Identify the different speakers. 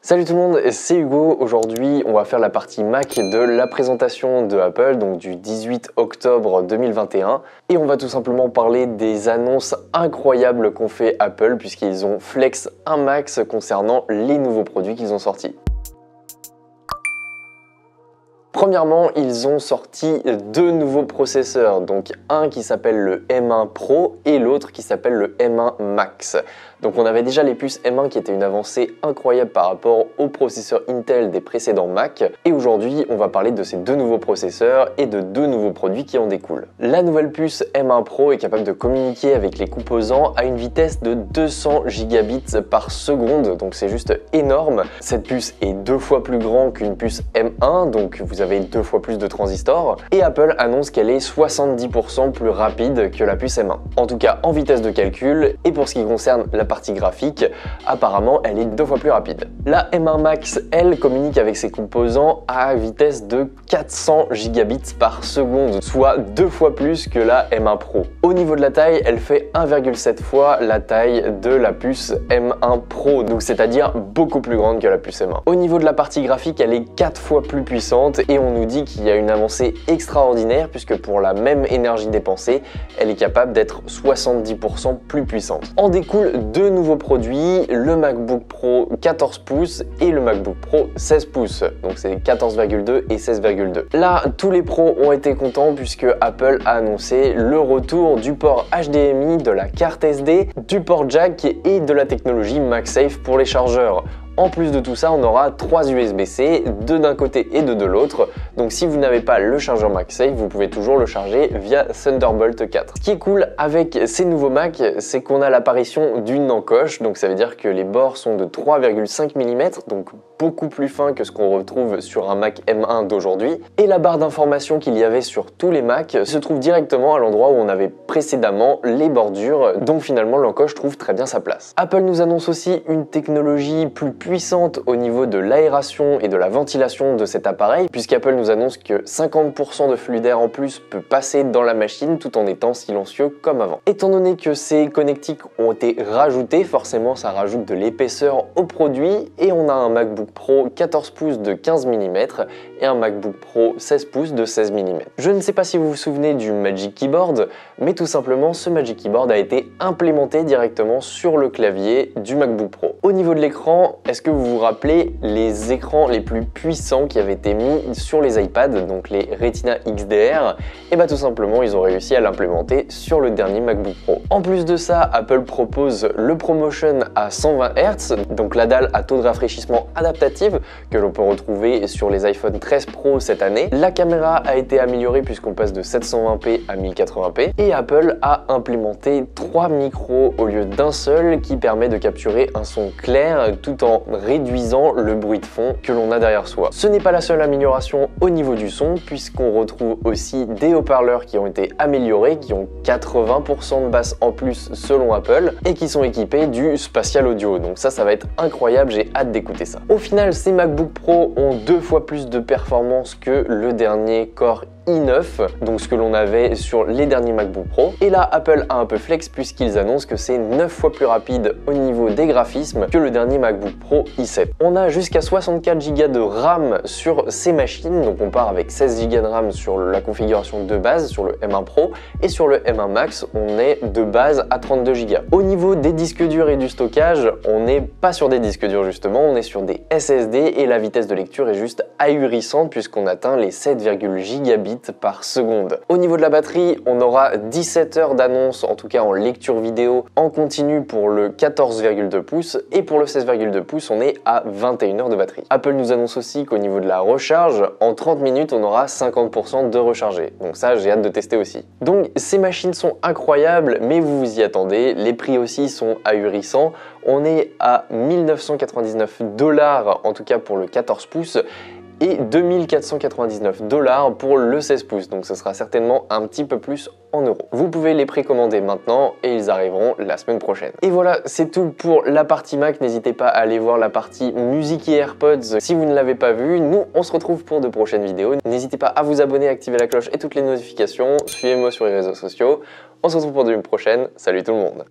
Speaker 1: Salut tout le monde, c'est Hugo. Aujourd'hui, on va faire la partie Mac de la présentation de Apple, donc du 18 octobre 2021. Et on va tout simplement parler des annonces incroyables qu'ont fait Apple, puisqu'ils ont flex un max concernant les nouveaux produits qu'ils ont sortis. Premièrement, ils ont sorti deux nouveaux processeurs, donc un qui s'appelle le M1 Pro et l'autre qui s'appelle le M1 Max. Donc on avait déjà les puces M1 qui étaient une avancée incroyable par rapport aux processeurs Intel des précédents Mac. Et aujourd'hui, on va parler de ces deux nouveaux processeurs et de deux nouveaux produits qui en découlent. La nouvelle puce M1 Pro est capable de communiquer avec les composants à une vitesse de 200 gigabits par seconde, donc c'est juste énorme. Cette puce est deux fois plus grande qu'une puce M1, donc vous avez deux fois plus de transistors. Et Apple annonce qu'elle est 70% plus rapide que la puce M1. En tout cas en vitesse de calcul, et pour ce qui concerne la partie graphique, apparemment elle est deux fois plus rapide. La M1 Max, elle, communique avec ses composants à vitesse de 400 gigabits par seconde, soit deux fois plus que la M1 Pro. Au niveau de la taille, elle fait 1,7 fois la taille de la puce M1 Pro, donc c'est-à-dire beaucoup plus grande que la puce M1. Au niveau de la partie graphique, elle est 4 fois plus puissante et on nous dit qu'il y a une avancée extraordinaire puisque pour la même énergie dépensée, elle est capable d'être 70% plus puissante. En découle deux nouveaux produits, le MacBook Pro 14 pouces et le MacBook Pro 16 pouces. Donc c'est 14,2 et 16,2. Là, tous les pros ont été contents puisque Apple a annoncé le retour du port HDMI, de la carte SD, du port jack et de la technologie MagSafe pour les chargeurs. En plus de tout ça, on aura 3 USB-C, deux d'un côté et deux de l'autre. Donc si vous n'avez pas le chargeur MagSafe, vous pouvez toujours le charger via Thunderbolt 4. Ce qui est cool avec ces nouveaux Mac, c'est qu'on a l'apparition d'une encoche. Donc ça veut dire que les bords sont de 3,5 mm, donc beaucoup plus fin que ce qu'on retrouve sur un Mac M1 d'aujourd'hui. Et la barre d'information qu'il y avait sur tous les Mac se trouve directement à l'endroit où on avait précédemment les bordures. Donc finalement, l'encoche trouve très bien sa place. Apple nous annonce aussi une technologie plus puissante au niveau de l'aération et de la ventilation de cet appareil, puisqu'Apple nous annonce que 50% de flux d'air en plus peut passer dans la machine tout en étant silencieux comme avant. Étant donné que ces connectiques ont été rajoutés, forcément ça rajoute de l'épaisseur au produit et on a un MacBook Pro 14 pouces de 15 mm et un MacBook Pro 16 pouces de 16 mm. Je ne sais pas si vous vous souvenez du Magic Keyboard, mais tout simplement ce Magic Keyboard a été implémenté directement sur le clavier du MacBook Pro. Au niveau de l'écran, est-ce que vous vous rappelez les écrans les plus puissants qui avaient été mis sur les iPads, donc les Retina XDR? Et bah tout simplement, ils ont réussi à l'implémenter sur le dernier MacBook Pro. En plus de ça, Apple propose le ProMotion à 120 Hz, donc la dalle à taux de rafraîchissement adaptative que l'on peut retrouver sur les iPhone 13 Pro cette année. La caméra a été améliorée puisqu'on passe de 720p à 1080p et Apple a implémenté 3 micros au lieu d'un seul qui permet de capturer un son clair tout en réduisant le bruit de fond que l'on a derrière soi. Ce n'est pas la seule amélioration au niveau du son puisqu'on retrouve aussi des haut-parleurs qui ont été améliorés, qui ont 80% de basse en plus selon Apple et qui sont équipés du Spatial Audio. Donc ça va être incroyable, j'ai hâte d'écouter ça. Au final, ces MacBook Pro ont 2 fois plus de performance que le dernier Core i9, donc ce que l'on avait sur les derniers MacBook Pro. Et là, Apple a un peu flex puisqu'ils annoncent que c'est 9 fois plus rapide au niveau des graphismes que le dernier MacBook Pro i7. On a jusqu'à 64 Go de RAM sur ces machines, donc on part avec 16 Go de RAM sur la configuration de base sur le M1 Pro et sur le M1 Max, on est de base à 32 Go. Au niveau des disques durs et du stockage, on n'est pas sur des disques durs justement, on est sur des SSD et la vitesse de lecture est juste ahurissante puisqu'on atteint les 7,1 gigabits par seconde. Au niveau de la batterie, on aura 17 heures d'annonce, en tout cas en lecture vidéo, en continu pour le 14,2 pouces et pour le 16,2 pouces, on est à 21 heures de batterie. Apple nous annonce aussi qu'au niveau de la recharge, en 30 minutes, on aura 50% de rechargé. Donc ça, j'ai hâte de tester aussi. Donc ces machines sont incroyables, mais vous vous y attendez, les prix aussi sont ahurissants. On est à 1999 $, en tout cas pour le 14 pouces, et 2499 $ pour le 16 pouces, donc ce sera certainement un petit peu plus en euros. Vous pouvez les précommander maintenant et ils arriveront la semaine prochaine. Et voilà, c'est tout pour la partie Mac. N'hésitez pas à aller voir la partie musique et AirPods si vous ne l'avez pas vue. Nous, on se retrouve pour de prochaines vidéos. N'hésitez pas à vous abonner, activer la cloche et toutes les notifications. Suivez-moi sur les réseaux sociaux. On se retrouve pour une prochaine. Salut tout le monde!